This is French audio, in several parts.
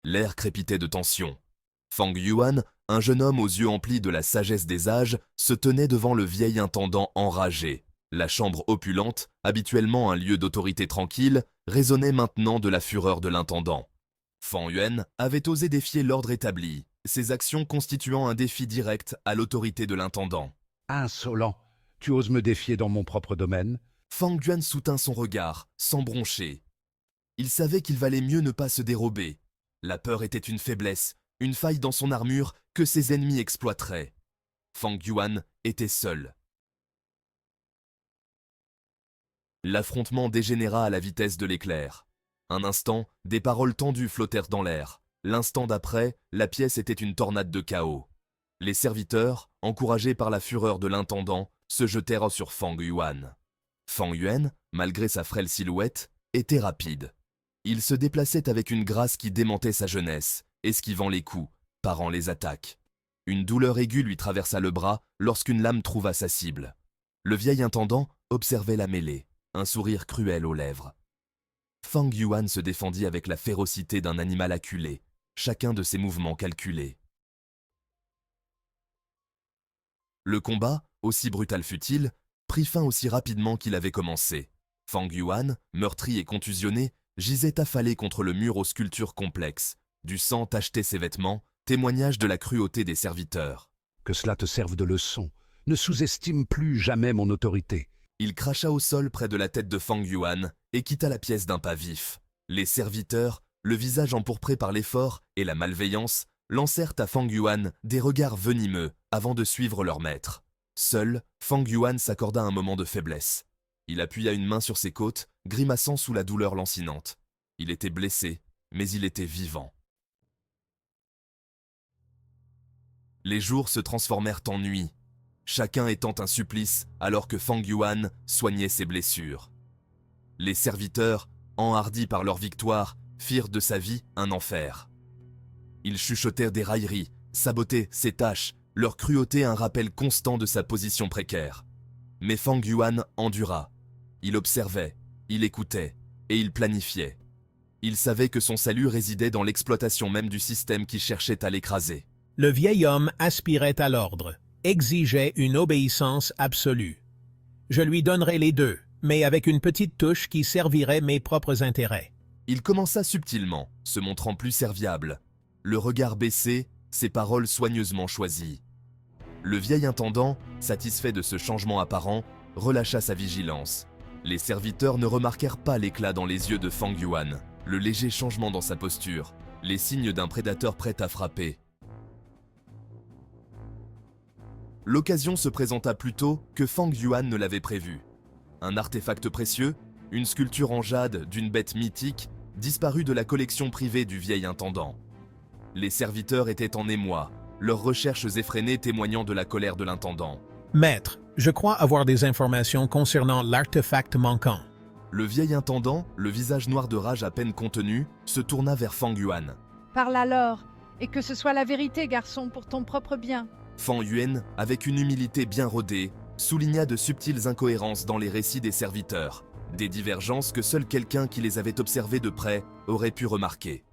L'air crépitait de tension. Fang Yuan, un jeune homme aux yeux emplis de la sagesse des âges, se tenait devant le vieil intendant enragé. La chambre opulente, habituellement un lieu d'autorité tranquille, résonnait maintenant de la fureur de l'intendant. Fang Yuan avait osé défier l'ordre établi, ses actions constituant un défi direct à l'autorité de l'intendant. Insolent, tu oses me défier dans mon propre domaine? Fang Yuan soutint son regard, sans broncher. Il savait qu'il valait mieux ne pas se dérober. La peur était une faiblesse, une faille dans son armure que ses ennemis exploiteraient. Fang Yuan était seul. L'affrontement dégénéra à la vitesse de l'éclair. Un instant, des paroles tendues flottèrent dans l'air. L'instant d'après, la pièce était une tornade de chaos. Les serviteurs, encouragés par la fureur de l'intendant, se jetèrent sur Fang Yuan. Fang Yuan, malgré sa frêle silhouette, était rapide. Il se déplaçait avec une grâce qui démentait sa jeunesse, esquivant les coups, parant les attaques. Une douleur aiguë lui traversa le bras lorsqu'une lame trouva sa cible. Le vieil intendant observait la mêlée, un sourire cruel aux lèvres. Fang Yuan se défendit avec la férocité d'un animal acculé, chacun de ses mouvements calculés. Le combat, aussi brutal fut-il, prit fin aussi rapidement qu'il avait commencé. Fang Yuan, meurtri et contusionné, gisait affalé contre le mur aux sculptures complexes. Du sang tachetait ses vêtements, témoignage de la cruauté des serviteurs. Que cela te serve de leçon. Ne sous-estime plus jamais mon autorité. Il cracha au sol près de la tête de Fang Yuan et quitta la pièce d'un pas vif. Les serviteurs, le visage empourpré par l'effort et la malveillance, lancèrent à Fang Yuan des regards venimeux avant de suivre leur maître. Seul, Fang Yuan s'accorda un moment de faiblesse. Il appuya une main sur ses côtes, grimaçant sous la douleur lancinante. Il était blessé, mais il était vivant. Les jours se transformèrent en nuit, chacun étant un supplice alors que Fang Yuan soignait ses blessures. Les serviteurs, enhardis par leur victoire, firent de sa vie un enfer. Ils chuchotèrent des railleries, sabotaient ses tâches, leur cruauté un rappel constant de sa position précaire. Mais Fang Yuan endura. Il observait, il écoutait, et il planifiait. Il savait que son salut résidait dans l'exploitation même du système qui cherchait à l'écraser. Le vieil homme aspirait à l'ordre, exigeait une obéissance absolue. Je lui donnerais les deux, mais avec une petite touche qui servirait mes propres intérêts. Il commença subtilement, se montrant plus serviable. Le regard baissé, ses paroles soigneusement choisies. Le vieil intendant, satisfait de ce changement apparent, relâcha sa vigilance. Les serviteurs ne remarquèrent pas l'éclat dans les yeux de Fang Yuan, le léger changement dans sa posture, les signes d'un prédateur prêt à frapper. L'occasion se présenta plus tôt que Fang Yuan ne l'avait prévu. Un artefact précieux, une sculpture en jade d'une bête mythique, disparut de la collection privée du vieil intendant. Les serviteurs étaient en émoi, leurs recherches effrénées témoignant de la colère de l'intendant. Maître, je crois avoir des informations concernant l'artefact manquant. Le vieil intendant, le visage noir de rage à peine contenu, se tourna vers Fang Yuan. Parle alors, et que ce soit la vérité, garçon, pour ton propre bien. Fang Yuan, avec une humilité bien rodée, souligna de subtiles incohérences dans les récits des serviteurs, des divergences que seul quelqu'un qui les avait observées de près aurait pu remarquer.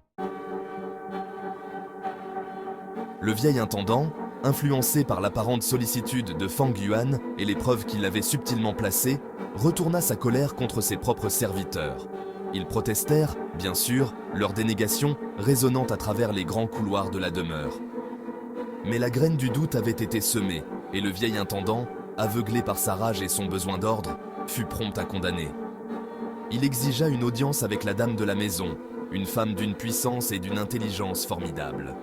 Le vieil intendant, influencé par l'apparente sollicitude de Fang Yuan et les preuves qu'il avait subtilement placées, retourna sa colère contre ses propres serviteurs. Ils protestèrent, bien sûr, leur dénégation résonnant à travers les grands couloirs de la demeure. Mais la graine du doute avait été semée, et le vieil intendant, aveuglé par sa rage et son besoin d'ordre, fut prompt à condamner. Il exigea une audience avec la dame de la maison, une femme d'une puissance et d'une intelligence formidables.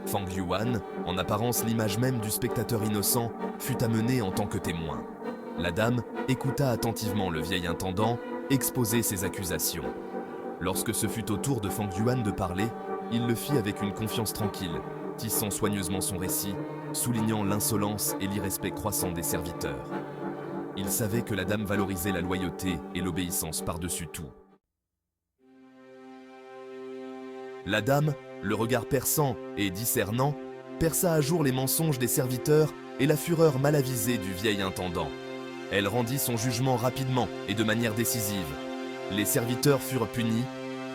Fang Yuan, en apparence l'image même du spectateur innocent, fut amené en tant que témoin. La dame écouta attentivement le vieil intendant exposer ses accusations. Lorsque ce fut au tour de Fang Yuan de parler, il le fit avec une confiance tranquille, tissant soigneusement son récit, soulignant l'insolence et l'irrespect croissant des serviteurs. Il savait que la dame valorisait la loyauté et l'obéissance par-dessus tout. La dame, le regard perçant et discernant, perça à jour les mensonges des serviteurs et la fureur mal avisée du vieil intendant. Elle rendit son jugement rapidement et de manière décisive. Les serviteurs furent punis,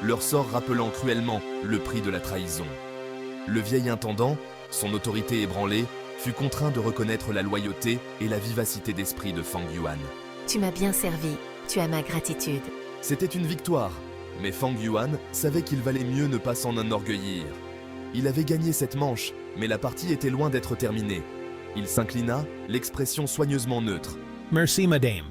leur sort rappelant cruellement le prix de la trahison. Le vieil intendant, son autorité ébranlée, fut contraint de reconnaître la loyauté et la vivacité d'esprit de Fang Yuan. Tu m'as bien servi, tu as ma gratitude. C'était une victoire, mais Fang Yuan savait qu'il valait mieux ne pas s'en enorgueillir. Il avait gagné cette manche, mais la partie était loin d'être terminée. Il s'inclina, l'expression soigneusement neutre. Merci, madame.